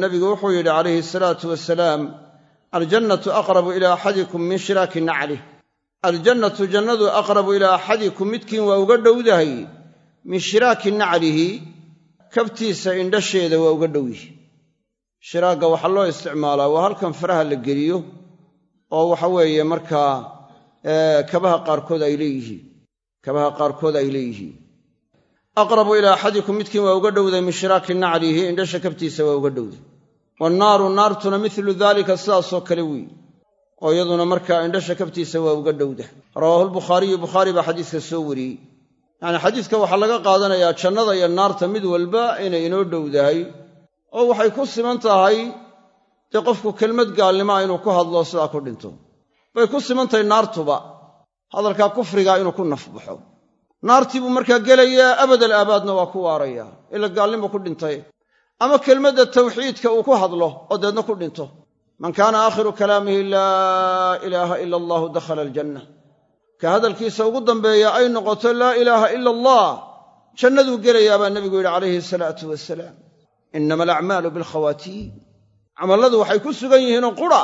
nabigu wuxuu yidhi calayhi salaatu wasalaam aljannatu aqrabu ilaa axadikum min shiraaki naclih aljannatu jannadu aqrabu ilaa axadikum midkiin waa uga dhowdahay min shiraaki naclihi kabtiisa indhasheeda waa uga dhow yihi shiraagga waxaa loo isticmaalaa waa halkan faraha la geliyo oo waxa weeye markaa kabaha qaarkood ay leeyihiin aqrabu ilaa axadikum midkiin waa uga dhowday min shiraaki naclihi indhasha kabtiisa waa uga dhowday wannaaru naartuna milu daalika sidaasoo kale weeye oo iyaduna markaa indhasha kabtiisa waa uga dhowda rawaahu lbukhaariyu bukhaari baa xadiiska soo wariyey yacni xadiiska waxaa laga qaadanayaa jannada iyo naarta mid walba inay inoo dhowdahay oo waxay ku siman tahay dee qofku kelmad gaalnimaa inuu ku hadlo sidaa ku dhinto bay ku simantahay naartuba hadalkaa kufrigaa inuu ku nafbaxo naartii buu markaa gelayaa abadal aabaadna waa ku waarayaa ila gaalnimo ku dhintay ama kelmadda tawxiidka uu ku hadlo oo deedna ku dhinto man kaana aakhiru kalaamihi laa ilaaha ila allahu dakhala aljanna ka hadalkiisa ugu dambeeya ay noqoto laa ilaaha ila allah jannaduu gelayaa baa nebigu yidhi calayhi salaatu wasalaam innama alacmaalu bilkhawaatiim camalladu waxay ku sugan yihiinoo qura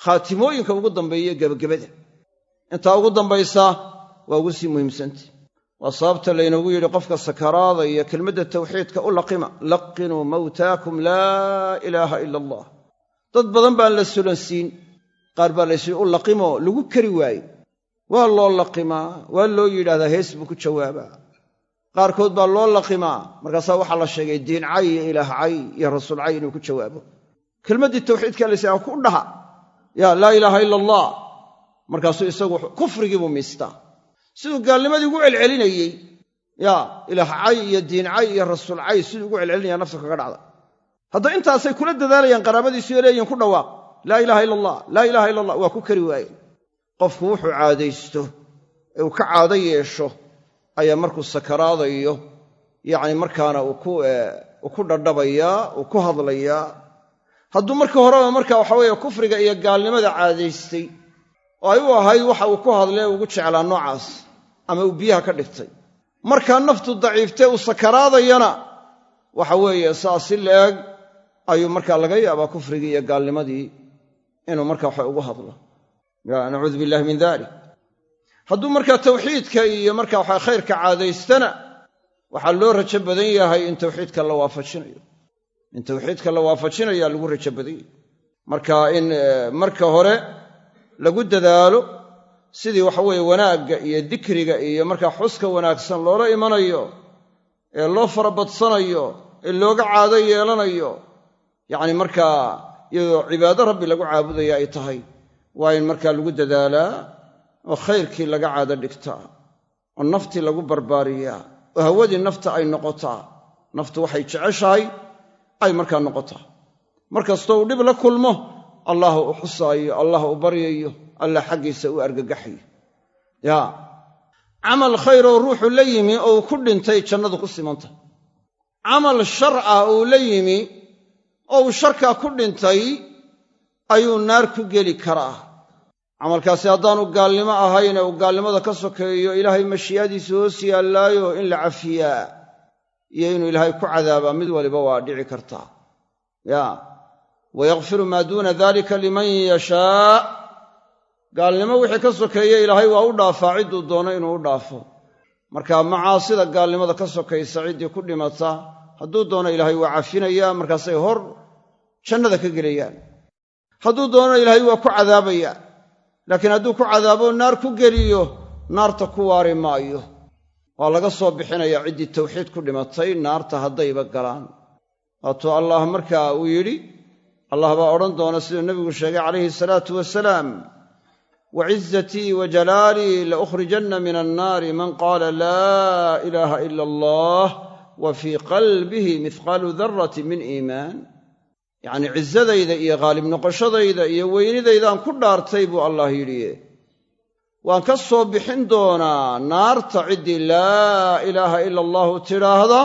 khaatimooyinka ugu dambeeya gebagabada intaa ugu dambaysa waa ugu sii muhiimsantay waa sababta laynoogu yidhi qofka sakaraada iyo kelmadda tawxiidka u laqima laqinuu mawtaakum laa ilaaha ila allah dad badan baan la sulansiin qaar baa laysuhi u laqimo lagu kari waaye waa loo laqimaa waa loo yidhahdaa hees buu ku jawaabaa qaarkood baa loo laqimaa markaasaa waxaa la sheegay diin cay iyo ilaah cay iyo rasuul cay inuu ku jawaabo kelmaddii tawxiidka laysaa ku dhaha yaa laa ilaaha ila allah markaasuu isagu kufrigii buu miistaa siduu gaalnimadii ugu celcelinayey yaa ilaah cay iyo diin cay iyo rasuul cay siduu ugu celcelinaya nafta kaga dhacda hadda intaasay kula dadaalayaan qaraabadiisu oo leeyihin ku dhawaaq laa ilaaha ila allah laa ilaaha ila allah waa ku kari waaye qofku wuxuu caadaysto ee uu ka caado yeesho ayaa markuu sakaraadayo yacni markaana uu ku dhadhabayaa uu ku hadlayaa hadduu marka horeba marka waxa weeye kufriga iyo gaalnimada caadaystay oo ay u ahayd waxa uu ku hadlee ugu jeclaa noocaas ama uu biyaha ka dhigtay markaa naftu daciiftee uu sakaraadayana waxa weeye saas si la-eg ayuu markaa laga yaabaa kufrigii iyo gaalnimadii inuu markaa waxa ugu hadlo nacuudu billahi min dalik hadduu markaa tawxiidka iyo markaa waxa khayrka caadaystana waxaa loo rajo badan yahay in tawxiidka la waafajinayaa lagu rajo badan yahay marka in marka hore lagu dadaalo sidii waxa weeye wanaagga iyo dikriga iyo markaa xuska wanaagsan loola imanayo ee loo farabadsanayo ee looga caado yeelanayo yacni markaa iyadoo cibaado rabbi lagu caabudaya ay tahay waa in markaa lagu dadaalaa oo khayrkii laga caado dhigtaa oo naftii lagu barbaariyaa oo hawadii nafta ay noqotaa naftu waxay jeceshahay ay markaa noqotaa mar kastoo uu dhib la kulmo allah u xusaayo allah u baryayo allah xaggiisa u argagaxayo yaa camal khayr oo ruuxu la yimi oo ku dhintay jannadu ku simanta camal shar ah oo la yimi oo sharka ku dhintay ayuu naar ku geli karaa camalkaasi haddaanu gaalnimo ahayn oo gaalnimada ka sokeeyo ilaahay mashii'adiisa hoos yaallaayo in la cafiyaa iyo inuu ilaahay ku cadaabaa mid waliba waa dhici kartaa yaa wayakfiru maa duuna dalika liman yashaa gaalnimo wixii ka sokeeye ilaahay waa u dhaafaa cidduu doono inuu u dhaafo marka macaasida gaalnimada ka sokaysa ciddii ku dhimata hadduu doono ilaahay waa cafinayaa markaasay hor jannada ka gelayaan hadduu doono ilaahay waa ku cadaabaya laakiin hadduu ku cadaabo naar ku geliyo naarta ku waari maayo waa laga soo bixinayaa ciddii tawxiid ku dhimatay naarta haddayba galaan waatuu allah markaa uu yidhi allah baa odhan doona siduu nebigu sheegay calayhi salaatu wasalaam wacizatii wajalaalii laukhrijanna min annaari man qaala laa ilaaha ila allah wa fii qalbihi mihqaalu darrati min iimaan yacnii cizadayda iyo qaalib noqoshadayda iyo weynidaydaan ku dhaartay buu allah yidhi waan ka soo bixin doonaa naarta ciddii laa ilaaha ila allahu tidhaahda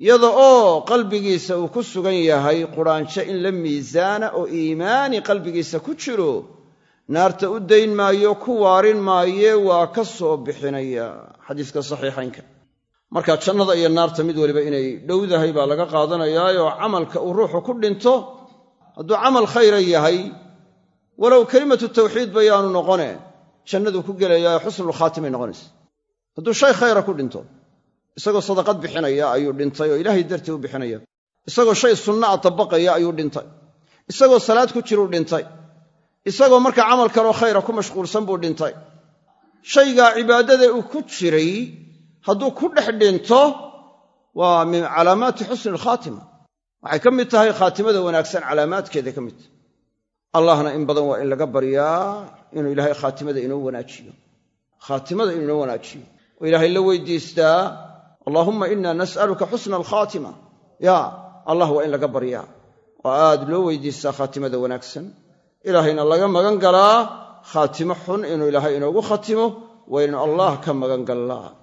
iyada oo qalbigiisa uu ku sugan yahay qudhaansho in la miisaana oo iimaani qalbigiisa ku jiro naarta u dayn maayo ku waarin maaye waa ka soo bixinaya xadiiska saxiixaynka marka jannada iyo naarta mid waliba inay dhowdahay baa laga qaadanayaayoo camalka uu ruuxu ku dhinto hadduu camal khayra yahay walow kelimatu tawxiid bayaanu noqone jannaduu ku gelayaa xusnul khaatimay noqonaysa hadduu shay khayra ku dhinto isagoo sadaqad bixinaya ayuu dhintay oo ilaahay dartii u bixinaya isagoo shay sunna'a tabaqaya ayuu dhintay isagoo salaad ku jiruu dhintay isagoo marka camal kaloo khayra ku mashquulsan buu dhintay shaygaa cibaadada uu ku jiray hadduu ku dhex dhinto waa min calaamaati xusni alkhaatima waxay ka mid tahay khaatimada wanaagsan calaamaadkeeda ka mid tahay allahna in badan waa in laga baryaa inuu ilaahay khaatimada inoo wanaajiyo oo ilaahay la weydiistaa allaahumma inna nas'aluka xusna alkhaatima yaa allah waa in laga baryaa oo aad loo weydiistaa khaatimada wanaagsan ilaahayna laga magan galaa khaatimo xun inuu ilaahay inoogu khatimo waynu allah ka magan gallaa